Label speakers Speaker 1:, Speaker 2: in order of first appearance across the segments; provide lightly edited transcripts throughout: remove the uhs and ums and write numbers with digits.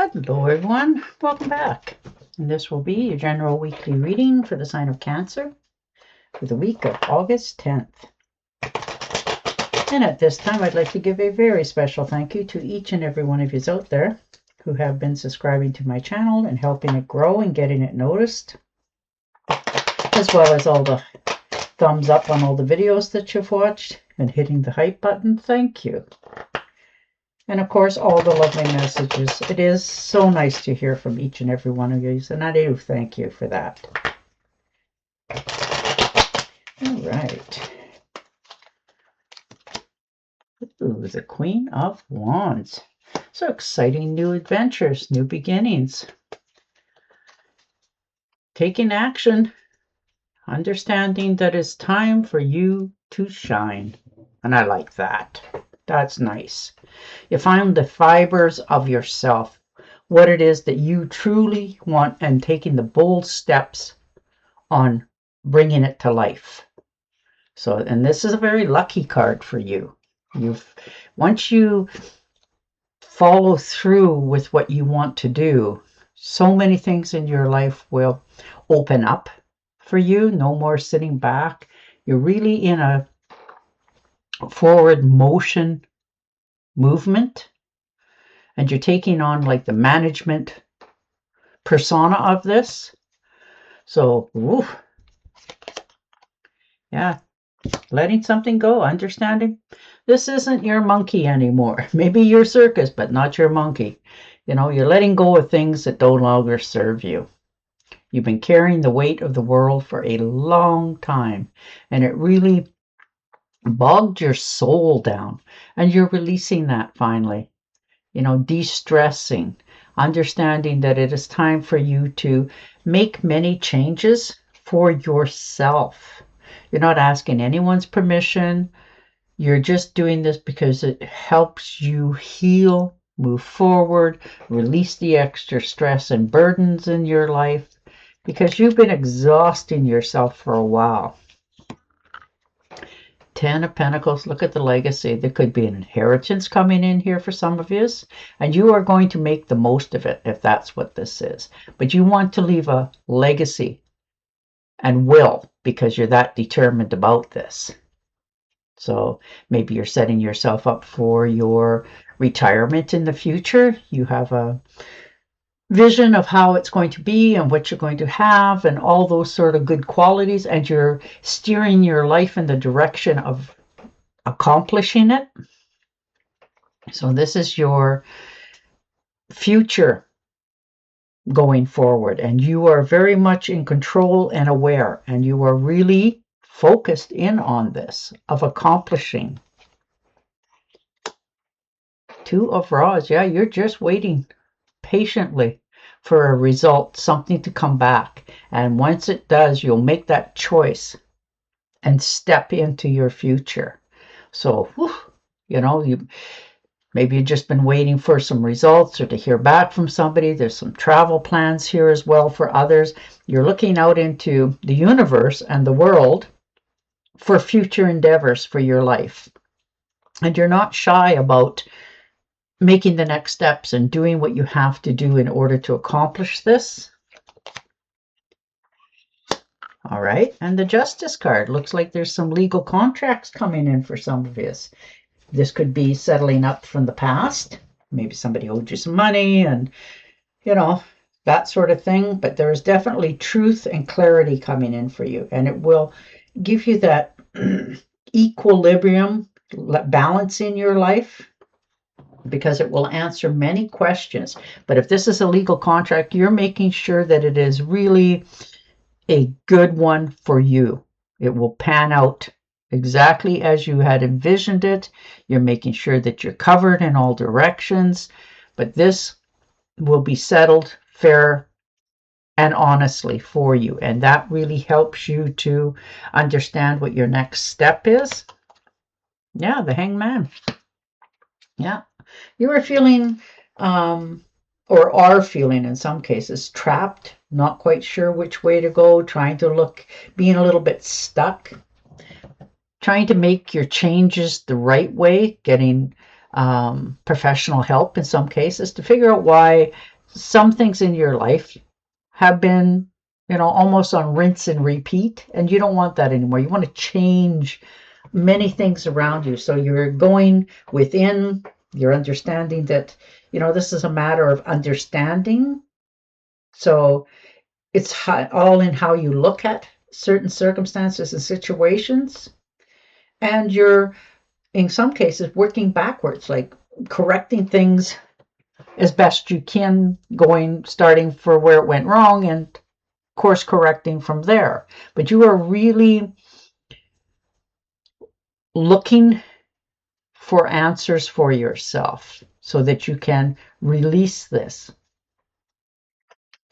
Speaker 1: Hello everyone, welcome back. And this will be your general weekly reading for the sign of Cancer for the week of August 10th. And at this time, I'd like to give a very special thank you to each and every one of you out there who have been subscribing to my channel and helping it grow and getting it noticed, as well as all the thumbs up on all the videos that you've watched and hitting the hype button. Thank you. And of course, all the lovely messages. It is so nice to hear from each and every one of you, and I do thank you for that. All right. Ooh, the Queen of Wands. So exciting new adventures, new beginnings. Taking action, understanding that it's time for you to shine. And I like that. That's nice. You find the fibers of yourself, what it is that you truly want, and taking the bold steps on bringing it to life. So, and this is a very lucky card for you. Once you follow through with what you want to do, so many things in your life will open up for you. No more sitting back. You're really in a forward motion movement, and you're taking on like the management persona of this. So yeah, letting something go, understanding this isn't your monkey anymore. Maybe your circus, but not your monkey. You know, you're letting go of things that no longer serve you. You've been carrying the weight of the world for a long time, and it really bogged your soul down, and you're releasing that finally. You know, de-stressing, understanding that it is time for you to make many changes for yourself. You're not asking anyone's permission. You're just doing this because it helps you heal, move forward, release the extra stress and burdens in your life, because you've been exhausting yourself for a while. 10 of Pentacles, look at the legacy. There could be an inheritance coming in here for some of you, and you are going to make the most of it if that's what this is. But you want to leave a legacy and will, because you're that determined about this. So maybe you're setting yourself up for your retirement in the future. You have a vision of how it's going to be and what you're going to have and all those sort of good qualities, and you're steering your life in the direction of accomplishing it. So this is your future going forward, and you are very much in control and aware, and you are really focused in on this of accomplishing. 2 of Rods. Yeah, you're just waiting patiently for a result, something to come back. And once it does, you'll make that choice and step into your future. So, you know, maybe you've just been waiting for some results or to hear back from somebody. There's some travel plans here as well for others. You're looking out into the universe and the world for future endeavors for your life. And you're not shy about making the next steps and doing what you have to do in order to accomplish this. All right, and the Justice card looks like there's some legal contracts coming in for some of you. This could be settling up from the past. Maybe somebody owed you some money and, you know, that sort of thing. But there's definitely truth and clarity coming in for you, and it will give you that equilibrium, balance in your life, because it will answer many questions. But if this is a legal contract, you're making sure that it is really a good one for you. It will pan out exactly as you had envisioned it. You're making sure that you're covered in all directions, but this will be settled fair and honestly for you, and that really helps you to understand what your next step is. Yeah, the Hangman. Yeah, you are feeling or are feeling in some cases trapped, not quite sure which way to go, trying to look, being a little bit stuck, trying to make your changes the right way, getting professional help in some cases to figure out why some things in your life have been, almost on rinse and repeat, and you don't want that anymore. You want to change many things around you. So you're going within, you're understanding that, this is a matter of understanding. So it's all in how you look at certain circumstances and situations. And you're, in some cases, working backwards, like correcting things as best you can, starting for where it went wrong and course correcting from there. But you are really looking for answers for yourself so that you can release this.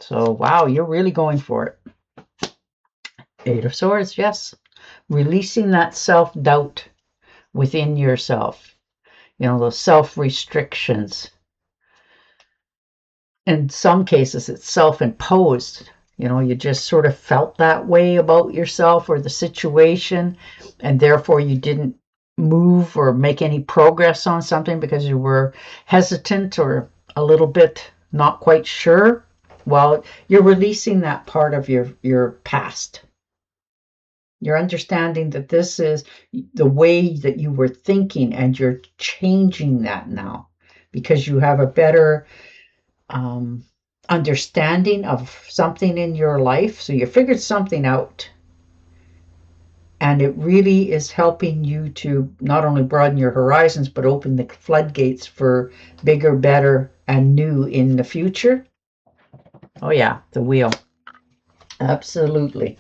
Speaker 1: So, wow, you're really going for it. Eight of Swords, yes. Releasing that self-doubt within yourself. Those self-restrictions. In some cases, it's self-imposed. You just sort of felt that way about yourself or the situation, and therefore you didn't move or make any progress on something because you were hesitant or a little bit not quite sure. Well, you're releasing that part of your past. You're understanding that this is the way that you were thinking, and you're changing that now because you have a better understanding of something in your life. So you figured something out, and it really is helping you to not only broaden your horizons, but open the floodgates for bigger, better, and new in the future. Oh yeah, the wheel. Absolutely.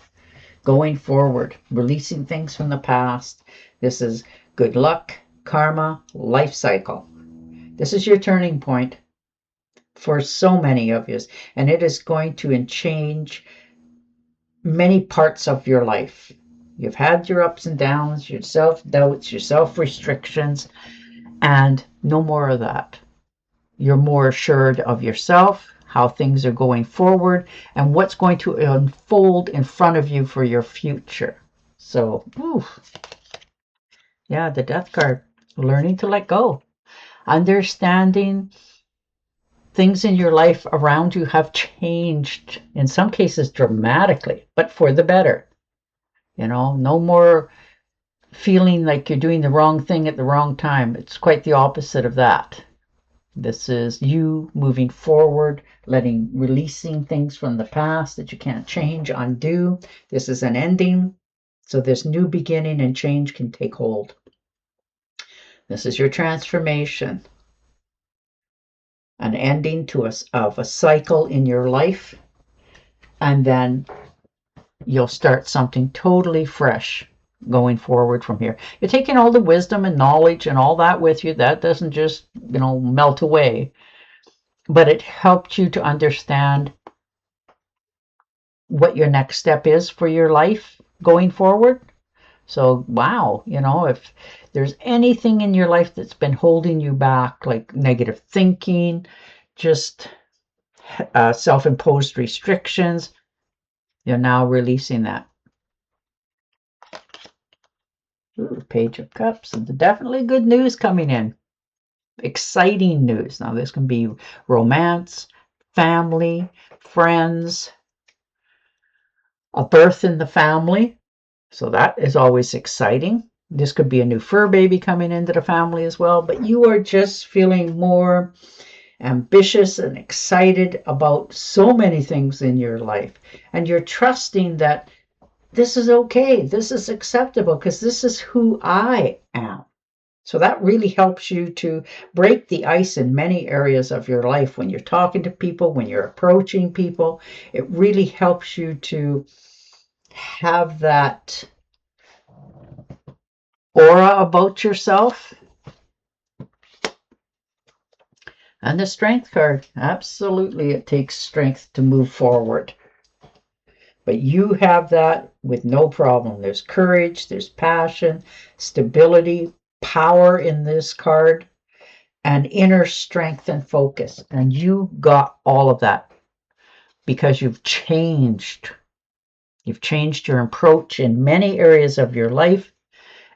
Speaker 1: Going forward, releasing things from the past. This is good luck, karma, life cycle. This is your turning point for so many of you, and it is going to change many parts of your life. You've had your ups and downs, your self-doubts, your self-restrictions, and no more of that. You're more assured of yourself, how things are going forward, and what's going to unfold in front of you for your future. So, yeah, the Death card, learning to let go, understanding things in your life around you have changed, in some cases dramatically, but for the better. No more feeling like you're doing the wrong thing at the wrong time. It's quite the opposite of that. This is you moving forward, releasing things from the past that you can't change, undo. This is an ending, so this new beginning and change can take hold. This is your transformation, an ending of a cycle in your life, and then you'll start something totally fresh going forward from here. You're taking all the wisdom and knowledge and all that with you. That doesn't just, melt away, but it helped you to understand what your next step is for your life going forward. So, wow, if there's anything in your life that's been holding you back, like negative thinking, just self-imposed restrictions, you're now releasing that. Ooh, Page of Cups, and definitely good news coming in. Exciting news. Now, this can be romance, family, friends, a birth in the family. So that is always exciting. This could be a new fur baby coming into the family as well, but you are just feeling more ambitious and excited about so many things in your life. And you're trusting that this is okay, this is acceptable, because this is who I am. So that really helps you to break the ice in many areas of your life. When you're talking to people, when you're approaching people, it really helps you to have that aura about yourself. And the Strength card, absolutely, it takes strength to move forward. But you have that with no problem. There's courage, there's passion, stability, power in this card, and inner strength and focus. And you got all of that because you've changed. You've changed your approach in many areas of your life,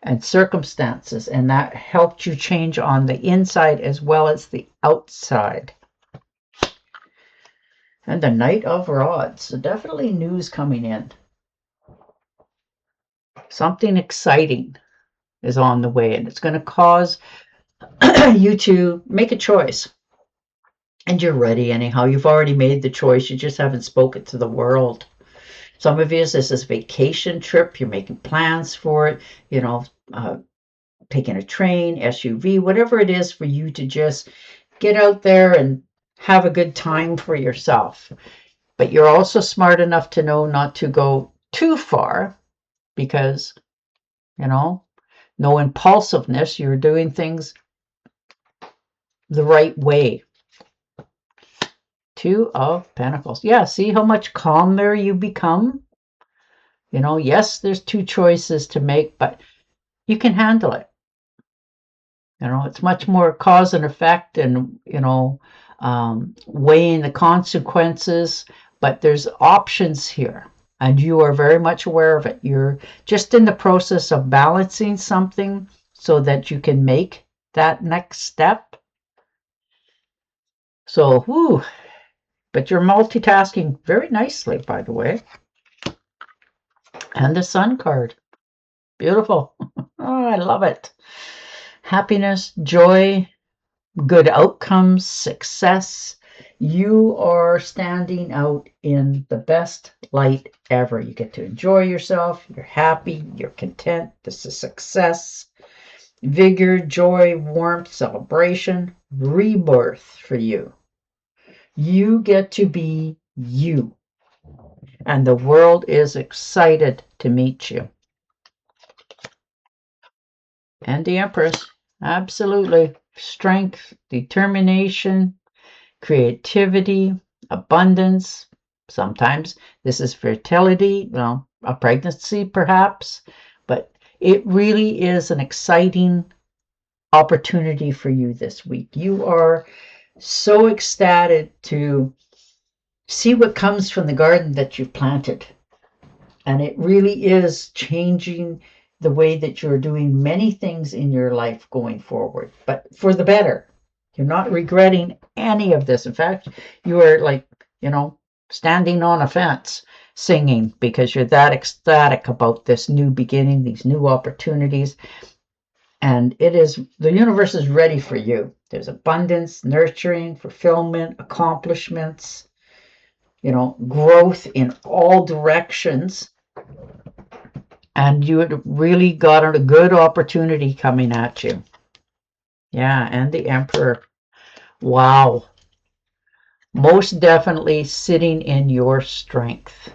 Speaker 1: and circumstances, and that helped you change on the inside as well as the outside. And the Knight of Rods. So definitely news coming in. Something exciting is on the way, and it's going to cause you to make a choice. And you're ready anyhow. You've already made the choice. You just haven't spoken to the world. Some of you, this is a vacation trip. You're making plans for it, you know, taking a train, SUV, whatever it is for you to just get out there and have a good time for yourself. But you're also smart enough to know not to go too far because, you know, no impulsiveness. You're doing things the right way. Two of Pentacles. Yeah, see how much calmer you become? You know, yes, there's two choices to make, but you can handle it. You know, it's much more cause and effect and, you know, weighing the consequences, but there's options here and you are very much aware of it. You're just in the process of balancing something so that you can make that next step. So, whoo, but you're multitasking very nicely, by the way. And the Sun card. Beautiful. Oh, I love it. Happiness, joy, good outcomes, success. You are standing out in the best light ever. You get to enjoy yourself. You're happy. You're content. This is success. Vigor, joy, warmth, celebration, rebirth for you. You get to be you. And the world is excited to meet you. And the Empress. Absolutely. Strength, determination, creativity, abundance. Sometimes this is fertility, well, a pregnancy perhaps, but it really is an exciting opportunity for you this week. You are so ecstatic to see what comes from the garden that you've planted. And it really is changing the way that you're doing many things in your life going forward, but for the better. You're not regretting any of this. In fact, you are like, you know, standing on a fence singing because you're that ecstatic about this new beginning, these new opportunities. And it is, the universe is ready for you. There's abundance, nurturing, fulfillment, accomplishments, you know, growth in all directions. And you had really got a good opportunity coming at you. Yeah, and the Emperor. Wow. Most definitely sitting in your strength.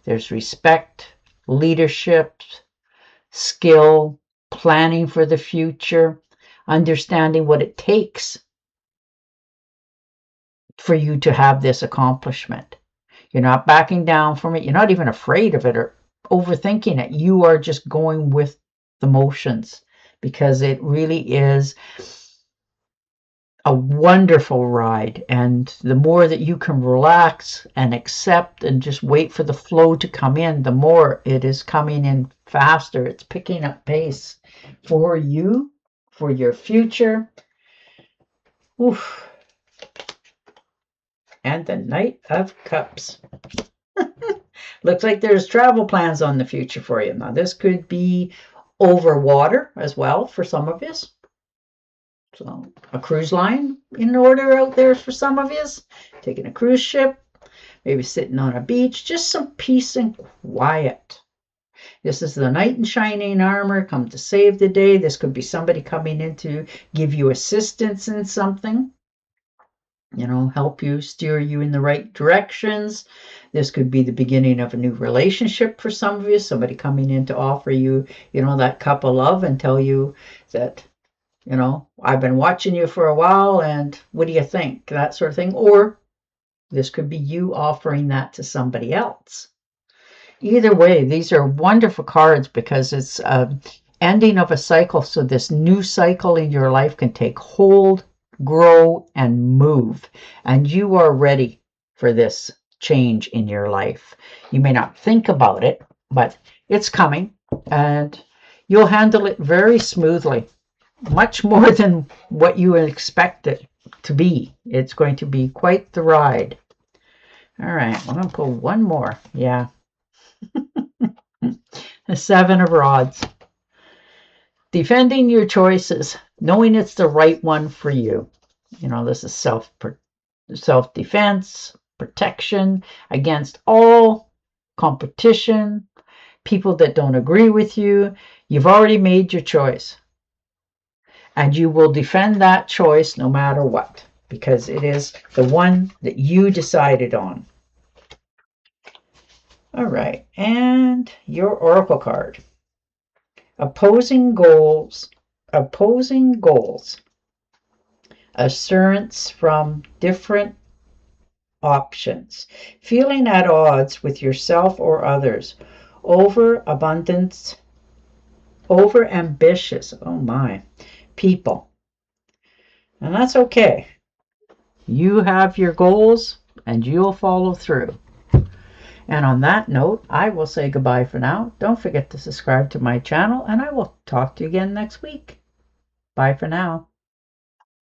Speaker 1: There's respect, leadership, skill, planning for the future, understanding what it takes for you to have this accomplishment. You're not backing down from it. You're not even afraid of it or overthinking it. You are just going with the motions because it really is a wonderful ride. And the more that you can relax and accept and just wait for the flow to come in, the more it is coming in faster. It's picking up pace for you, for your future. Oof. And the Knight of Cups. Looks like there's travel plans on the future for you. Now, this could be over water as well for some of you. So, a cruise line in order out there for some of you. Taking a cruise ship, maybe sitting on a beach, just some peace and quiet. This is the knight in shining armor, come to save the day. This could be somebody coming in to give you assistance in something. You know, help you, steer you in the right directions. This could be the beginning of a new relationship for some of you. Somebody coming in to offer you, you know, that cup of love and tell you that, you know, I've been watching you for a while and what do you think? That sort of thing. Or this could be you offering that to somebody else. Either way, these are wonderful cards because it's an ending of a cycle. So this new cycle in your life can take hold, grow, and move. And you are ready for this change in your life. You may not think about it, but it's coming. And You'll handle it very smoothly, much more than what you would expect it to be. It's going to be quite the ride. All right, I'm going to pull one more. Yeah. The Seven of Rods. Defending your choices, knowing it's the right one for you. You know, this is self-defense, protection against all competition, people that don't agree with you. You've already made your choice. And you will defend that choice no matter what, because it is the one that you decided on. All right, and your oracle card. Opposing goals. Assurance from different options. Feeling at odds with yourself or others. Overabundance. Overambitious. Oh my. People. And that's okay. You have your goals and you'll follow through. And on that note, I will say goodbye for now. Don't forget to subscribe to my channel, and I will talk to you again next week. Bye for now.